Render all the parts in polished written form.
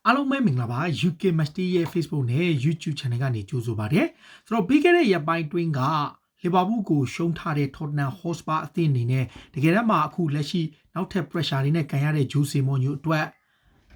အားလုံးပဲမင်္ဂလာပါ UK Masty ရဲ့ Facebook နဲ့ YouTube Channel ကနေကြိုဆိုပါရစေ။ဆိုတော့ပြီးခဲ့တဲ့ရက်ပိုင်းတွင်းကလီဗာပူးကိုရှုံးထားတဲ့ Tottenham Hotspur အသင်းအနေနဲ့တကယ်တမ်းမှာအခုလက်ရှိနောက်ထပ် pressure တွေနဲ့ကန်ရတဲ့ Jose Mourinho အတွက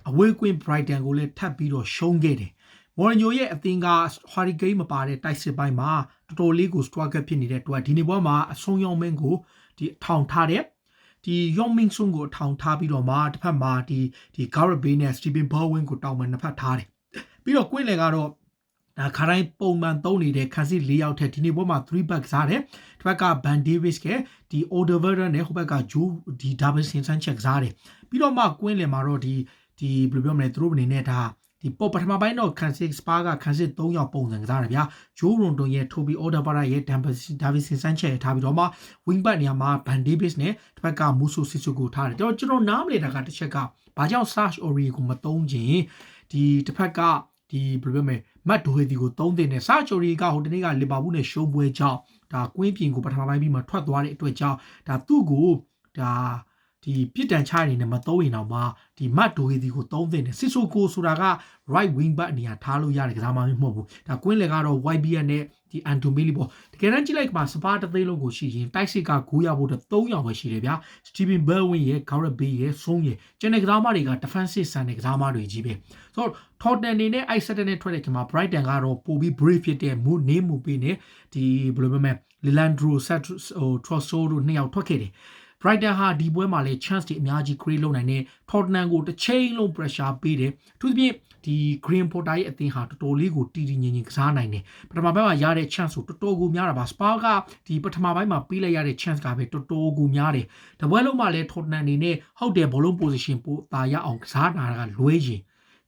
်အဝေးကွင်း Brighton ကိုလည်းထပ်ပြီးတော့ရှုံးခဲ့တယ်။ Mourinho ရဲ့အသင်းက Harry Kane မပါတဲ့တိုက်စစ်ပိုင်းမှာတော်တော်လေးကို struggle ဖြစ်နေတဲ့အတွက်ဒီနေ့ပွဲမှာအဆုံးရောက်မင်းကိုဒီထောင်ထားတဲ့ဒီယောမင်းဆွန်ကိုထောင်ထားပြီးတော့မှတစ်ဖက်မှာဒီ Gareth Bale နဲ့ Steven Bergwijn ကိုတောင်းပန်နှစ်ဖက်ထားတယ်ပြီးတော့ကွင်းလေကတော့ဒါခါတိုင်းပုံမှန်သုံးနေတဲ့ခန်းစစ်၄ယောက်ထက်ဒီနေ့ပွဲမှာ3 back စားတယ်တစ်ဖက်က Van Davis ကဒီ Alderweireld နဲ့ဟိုဘက်က Joe ဒီ Davinson Sanchez စားတယ်ပြီးတော့မှကွင်းလေမှာတော့ဒီဘယ်လိုပြောမလဲသူတို့အနေနဲ့ဒါဒီပေါ်ပထမပိုင်းတော့ခန်းစစ်စပါကခန်းစစ်3ယောက်ပုံစံကစားတယ်ဗျာဂျိုးရွန်တွန်ရဲ့ Toby Alderweireld ရဲ့ Davinson Sanchez ထားပြီးတော့မှ wing back နေရာမှာ Van Davis နဲ့တစ်ဖက်က Musso Sissoko ထားတယ်ကျွန်တော်နားမလည်တာကတစ်ချက်ကဘာကြောင့် Serge Aurier ကိုမသုံးခြင်းဒီတစ်ဖက်ကဒီဘယ်လိုပြောမလဲမတ်ဒိုဟေဒီကိုသုံးတဲ့နဲ့ Serge Aurier ကဟိုတနေ့ကလီဗာပူးနဲ့ရှုံးပွဲကြောင့်ဒါကွင်းပြင်ကိုပထမပိုင်းပြီးမှထွက်သွားတဲ့အတွက်ကြောင့်ဒါသူ့ကိုဒါဒီပြစ်ဒဏ်ချရနေမှာသုံးရင်တော့မှဒီမတ်ဒိုဟေဒီကိုသုံးတဲ့နဲ့ Sissoko ဆိုတာက right wing back နေရာထားလို့ရတဲ့ကစားမမျိုးမဟုတ်ဘူးဒါကွင်းလေကတော့ YBN နဲ့ဒီ Antonelli ပေါ့တကယ်တမ်းကြည့်လိုက်မှာစပါးတစ်သိန်းလုံးကိုရှိရင်တိုက်စစ်က9ရောက်ဖို့3ရောက်ပဲရှိတယ်ဗျာ Steven Bergwijn ရဲ့ Gareth Bale ရဲ့ Son ရဲ့ကျန်တဲ့ကစားမတွေက defensive ဆန်တဲ့ကစားမတွေကြီးပဲဆိုတော့ Tottenham နေနဲ့7နဲ့ထွက်တဲ့ချိန်မှာ Brighton ကတော့ပိုပြီး brave ဖြစ်တဲ့နေမှုပေးနေဒီဘယ်လိုပြောမလဲ Leandro Trossard တို့2ယောက်ထွက်ခဲ့တယ် Brighton ဟာဒီပွဲမှာလည်း chance တွေအများကြီး create လုပ်နိုင်တယ် Tottenham ကိုတစ်ချိန်လုံး pressure ပေးတယ်အထူးသဖြင့်ဒီ Green Potter ရဲ့အသင်းဟာတော်တော်လေးကိုတီတီငင်ငင်ကစားနိုင်တယ်ပထမပိုင်းမှာရတဲ့ chance ကိုတော်တော်ကိုများတာပါ Spurs ကဒီပထမပိုင်းမှာပေးလိုက်ရတဲ့ chance ကပဲတော်တော်ကိုများတယ်တပွဲလုံးမှာလည်း Tottenham အနေနဲ့ဟုတ်တယ်ဘောလုံး position ပိုတာရအောင်ကစားတာကလွဲရင်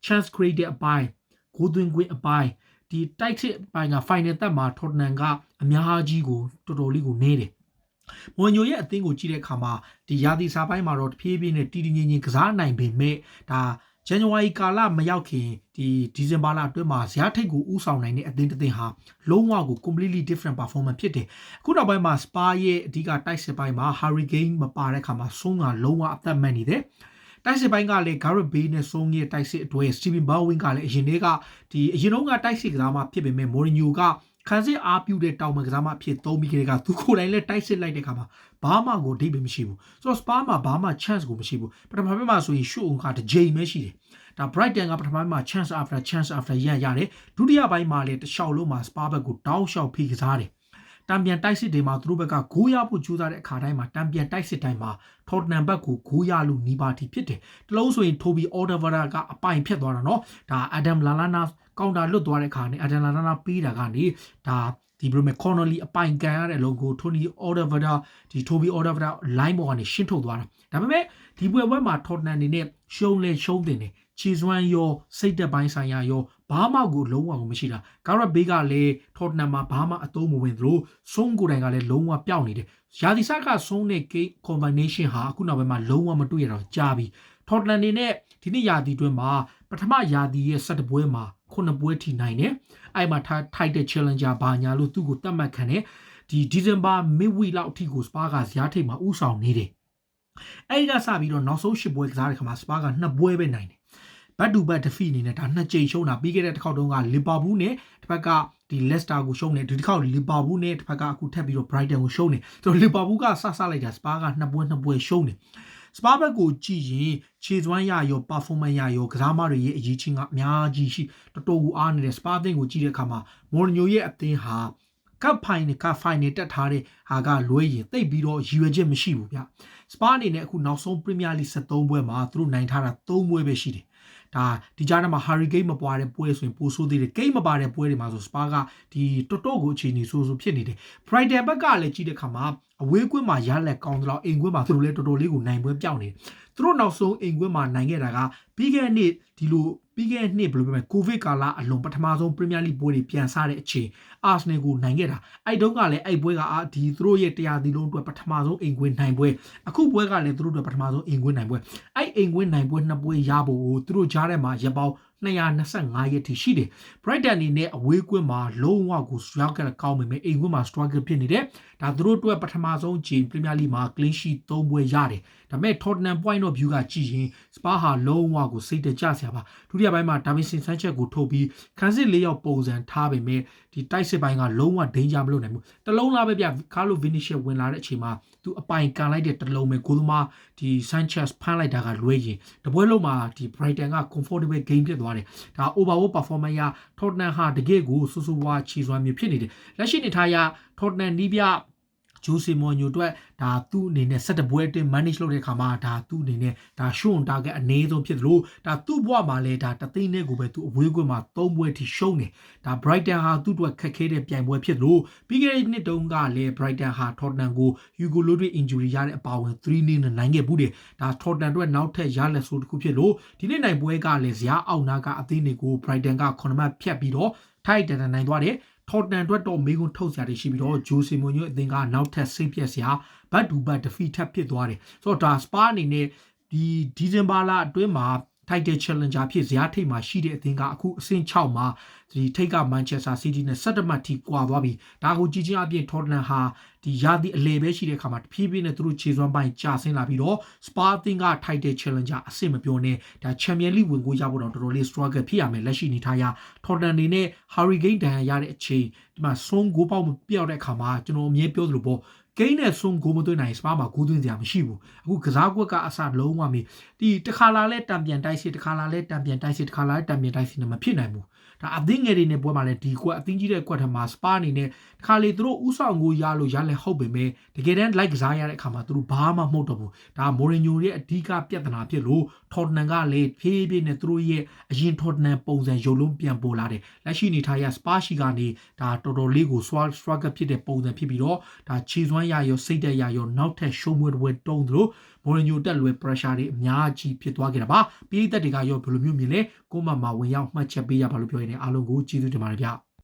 chance create တဲ့အပိုင်းဂိုးသွင်းခွင့်အပိုင်းဒီတိုက်စစ်အပိုင်းက final သက်မှာ Tottenham ကအများကြီးကိုတော်တော်လေးကိုနေတယ်မော်ညိုရဲ့အသင်းကိုကြည့်တဲ့အခါမှာဒီရာသီစားပိုင်းမှာတော့တဖြည်းဖြည်းနဲ့တီတီငင်ငင်ကစားနိုင်ပေမဲ့ဒါဇန်နဝါရီကာလမရောက်ခင်ဒီဇင်ဘာလအတွင်းမှာဇယားထိတ်ကိုဥဆောင်နိုင်တဲ့အသင်းတစ်သင်းဟာလုံးဝကို completely different performance ဖြစ်တယ်အခုနောက်ပိုင်းမှာ Spa ရဲ့အဓိကတိုက်စစ်ပိုင်းမှာ Harry Kane မပါတဲ့အခါမှာဆုံးကလုံးဝအသက်မှန်နေတယ်တိုက်စစ်ပိုင်းကလည်း Gareth Bale နဲ့ဆုံးရဲ့တိုက်စစ်အတွဲ Steven Bergwijn ကလည်းအရင်တည်းကဒီအရင်တုန်းကတိုက်စစ်ကစားမှဖြစ်ပေမဲ့ Mourinho ကခန်းစစ်အားပြုတဲ့တောင်ပံကစားမအဖြစ်သုံးပြီးကြတဲ့ကသူကိုယ်တိုင်လည်းတိုက်စစ်လိုက်တဲ့ခါမှာဘာမှကိုအဓိပ္ပာယ်မရှိဘူးဆိုတော့ Spa မှာဘာမှ chance ကိုမရှိဘူးပထမပိုင်းမှာဆိုရင်ရှုံကတစ်ကြိမ်ပဲရှိတယ်ဒါ Brighton ကပထမပိုင်းမှာ chance after ရတယ်ဒုတိယပိုင်းမှာလည်းတစ်လျှောက်လုံးမှာ Spa ဘက်ကိုတောက်လျှောက်ဖိကစားတယ်တံပြန်တိုက်စစ်တွေမှာသူတို့ဘက်ကဂိုးရဖို့ကြိုးစားတဲ့အခါတိုင်းမှာတံပြန်တိုက်စစ်တိုင်းမှာ Tottenham ဘက်ကိုဂိုးရလို့နီးပါတီဖြစ်တယ်တလုံးဆိုရင် Toby Alderweireld ကအပိုင်ဖြတ်သွားတာเนาะဒါ Adam Lallana ကောင်တာလွတ်သွားတဲ့အခါနဲ့ Adam Lallana ပေးတာကနေဒါဒီဘယ်လိုမဲ Connolly အပိုင်ကန်ရတဲ့ logo Tony Alderweireld ဒီ Toby Alderweireld line ပေါ်ကနေရှင်းထုတ်သွားတာဒါပေမဲ့ဒီပွဲမှာ Tottenham အနေနဲ့ရှုံးတင်တယ်ခြေစွမ်းရောစိတ်သက်ပိုင်းဆိုင်ရာရောဘာမှကိုလုံးဝကိုမရှိတာ Gareth Bale ကလည်း Tottenham မှာဘာမှအသုံးမဝင်သလိုဆုံးကိုယ်တိုင်ကလည်းလုံးဝပျောက်နေတယ်ရာသီစကဆုံးတဲ့ Kane combination ဟာအခုနောက်ပိုင်းမှာလုံးဝမတွေ့ရတော့ကြားပြီ Tottenham အနေနဲ့ဒီနေ့ရာသီအတွင်းမှာပထမရာသီရဲ့17ပွဲမှာ9ပွဲထိနိုင်တယ်အဲ့မှာထိုက်တဲ့ challenger ဘာညာလို့သူ့ကိုတတ်မှတ်ခံတယ်ဒီဒီဇင်ဘာ midweek လောက်အထိကို Spa ကဇယားထိပ်မှာဥဆောင်နေတယ်အဲ့ဒီကစပြီးတော့နောက်ဆုံး10ပွဲကစားတဲ့ခါမှာ Spa က2ပွဲပဲနိုင်တယ်ဘတ်တူဘတ် defeat အနေနဲ့ဒါ2ကြိမ်ရှုံးတာပြီးခဲ့တဲ့တစ်ခေါက်တုန်းကလီဗာပူးနဲ့တစ်ဖက်ကဒီ Leicester ကိုရှုံးတယ်ဒီတစ်ခေါက်လီဗာပူးနဲ့တစ်ဖက်ကအခုထပ်ပြီးတော့ Brighton ကိုရှုံးတယ်ဆိုတော့လီဗာပူးကစလိုက်တာ Spa က2ပွဲရှုံးတယ်စပါဘက်ကိုကြည့်ရင်ခြေစွမ်းရရော performance ရရောကစားမတွေရဲ့အရေးချင်းကအများကြီးရှိတော်တော်အားနေတဲ့စပါအသင်းကိုကြည့်တဲ့အခါမှာမော်ရီညိုရဲ့အသင်းဟာကပ်ဖိုင်နဲ့တက်ထားတဲ့ဟာကလွဲရင်တိတ်ပြီးတော့ရည်ရွယ်ချက်မရှိဘူးဗျစပါအနေနဲ့အခုနောက်ဆုံး Premier League 73ပွဲမှာသူတို့နိုင်ထားတာ3ပွဲပဲရှိတယ်ဒါဒီကြားထဲမှာ Harry Kane မပွားတဲ့ပွဲဆိုရင်ပိုဆိုးသေးတယ် Kane မပါတဲ့ပွဲတွေမှာဆို Spa ကဒီတော်တော်ကိုအခြေအနေဆိုးဖြစ်နေတယ် Brighton ဘက်ကလည်းကြည့်တဲ့ခါမှာအဝေးကွင်းမှာရလက်ကောင်းတော့အိမ်ကွင်းမှာသူတို့လည်းတော်တော်လေးကိုနိုင်ပွဲပြောင်းနေတယ်သူတို့နောက်ဆုံးအိမ်ကွင်းမှာနိုင်ခဲ့တာကပြီးခဲ့တဲ့နှစ်ဒီလိုပြီးခဲ့တဲ့နှစ်ဘယ်လိုပြောမလဲကိုဗစ်ကာလအလွန်ပထမဆုံး Premier League ပွဲတွေပြန်စားတဲ့အချိန် Arsenal ကိုနိုင်ခဲ့တာအဲ့တုန်းကလည်းအဲ့ပွဲကဒီသူတို့ရဲ့တရားသီလုံးအတွက်ပထမဆုံးအိမ်ကွင်းနိုင်ပွဲအခုပွဲကလည်းသူတို့အတွက်ပထမဆုံးအိမ်ကွင်းနိုင်ပွဲအဲ့အိမ်ကွင်းနိုင်ပွဲ2ပွဲရဖို့သူတို့ကြားထဲမှာရပေါင်း225ရက်ထိရှိတယ် Brighton အနေနဲ့အဝေးကွင်းမှာလုံးဝကိုရောက်ခဲ့ကောင်းပေမဲ့အိမ်ကွင်းမှာ struggle ဖြစ်နေတယ်ဒါသူတို့အတွက်ပထမဆုံးချိန် Premier League မှာ clean sheet 3ပွဲရတယ်ဒါ ဒါပေမဲ့ Tottenham point of view ကကြည့်ရင် Spa ဟာလုံးဝကိုစိတ်တကြဆရာပါဒုတိယပိုင်းမှာ Davinson Sanchez ကိုထုတ်ပြီးခန်းစစ်၄ယောက်ပုံစံထားပေမဲ့ဒီတိုက်စစ်ပိုင်းကလုံးဝ danger မလုပ်နိုင်ဘူးတလုံးလားပဲဗျ Carlo Vinicius ဝင်လာတဲ့အချိန်မှာသူအပိုင်ကန်လိုက်တဲ့တလုံးပဲကိုသမားဒီ Sanchez ဖမ်းလိုက်တာကလွဲရင်တပွဲလုံးမှာဒီ Brighton က comfortable game ဖြစ်သွားတယ်ဒါ overall performance ရ Tottenham ဟာတကယ်ကိုဆူဆူဝါချီစွမ်းမျိုးဖြစ်နေတယ်လက်ရှိနေထားရ Tottenham နီးပြဂျိုစီမော်ညိုအတွက်ဒါသူ့အနေနဲ့17ပွဲအတွင်း manage လုပ်တဲ့အခါမှာဒါသူ့အနေနဲ့ဒါ show on target အနေဆုံးဖြစ်သလိုဒါသူ့ဘဝမှာလည်းဒါတသိန်းနဲ့ကိုပဲသူအဝေးကွင်းမှာ3ပွဲထိရှုံးတယ်ဒါ Brighton ဟာသူ့အတွက်ခက်ခဲတဲ့ပြိုင်ပွဲဖြစ်သလိုပြီးခဲ့တဲ့နှစ်တုန်းကလည်း Brighton ဟာ Tottenham ကို Hugo Lloris injury ရတဲ့အပါဝင်3-0နဲ့နိုင်ခဲ့ဘူးတယ်ဒါ Tottenham အတွက်နောက်ထပ်ရလက်ဆိုးတစ်ခုဖြစ်လို့ဒီနေ့နိုင်ပွဲကလည်းဇယားအောင်နာကအသင်းတွေကို Brighton က9မှတ်ဖြတ်ပြီးတော့ထိုက်တန်နိုင်သွားတယ်Tottenham အတွက်တော့မေကွန်ထုတ်စရာတွေရှိပြီးတော့ Jose Mourinho အသင်းကနောက်ထပ်စိတ်ပြက်စရာဘတ်တူဘတ် defeat ထပ်ဖြစ်သွားတယ်ဆိုတော့ဒါ Spa အနေနဲ့ဒီဒီဇင်ဘာလအတွင်းမှာ Title Challenger ဖြစ်ဇယားထိပ်မှာရှိတဲ့အသင်းကအခုအဆင့်6မှာဒီထိပ်က Manchester City နဲ့17မှတ်ထိကွာသွားပြီဒါကိုကြည့်ချင်းအပြင် Tottenham ဟာဒီရာသီအလဲပဲရှိတဲ့အခါမှာတဖြည်းဖြည်းနဲ့သူတို့ခြေစွမ်းပိုင်းကျဆင်းလာပြီးတော့ Spa အသင်းက Title Challenger အဆင့်မပြောနဲ့ဒါ Champion League ဝင်ကိုရဖို့တော့တော်တော်လေး struggle ဖြစ်ရမယ်လက်ရှိနေထားရ Tottenham နေနဲ့ Harry Kane ဒဏ်ရာရတဲ့အချိန်ဒီမှာဆုံးဂိုးပေါက်ပြောက်တဲ့အခါမှာကျွန်တော်အမြဲပြောသလိုပေါ့ကိန်းနဲ့ဆုံးဂိုးမသွင်းနိုင်စပါမှာဂိုးသွင်းစရာမရှိဘူးအခုကစားကွက်ကအစလုံးဝမီဒီတခါလာလဲတံပြန်တိုက်စစ်တခါလာလဲတံပြန်တိုက်စစ်တခါလာလဲတံပြန်တိုက်စစ်နဲ့မဖြစ်နိုင်ဘူးဒါအသင်းငယ်တွေနဲ့ပွဲမှာလဲဒီကွက်အသင်းကြီးတဲ့ကွက်ထမှာစပါအနေနဲ့တခါလေသူတို့ဥဆောင်ကိုရလို့ရလဲဟုတ်ပေမဲ့တကယ်တမ်းလိုက်ကစားရတဲ့အခါမှာသူတို့ဘာမှမဟုတ်တော့ဘူးဒါမိုရင်ညိုရဲ့အဓိကပြဿနာဖြစ်လို့ထော်တနန်ကလေဖြည်းဖြည်းနဲ့သူတို့ရဲ့အရင်ထော်တနန်ပုံစံရုပ်လုံးပြန်ပေါ်လာတယ်လက်ရှိနေထားရစပါရှိကနေဒါတော်တော်လေးကို struggle ဖြစ်တဲ့ပုံစံဖြစ်ပြီးတော့ဒါခြေစွမ်းရရောစိတ်တက်ရရောနောက်ထပ်ရှုံးမွေးတွေတုံးသလိုမိုရင်ညိုတက်လွယ် pressure တွေအများကြီးဖြစ်သွားခဲ့တာပါပြည်သက်တွေကရောဘယ်လိုမျိုးမြင်လဲကိုမမှာဝင်ရောက်မှတ်ချက်ပေးရပါလို့ပြောရင်အားလုံးကိုကျေးဇူးတင်ပါတယ်ဗျ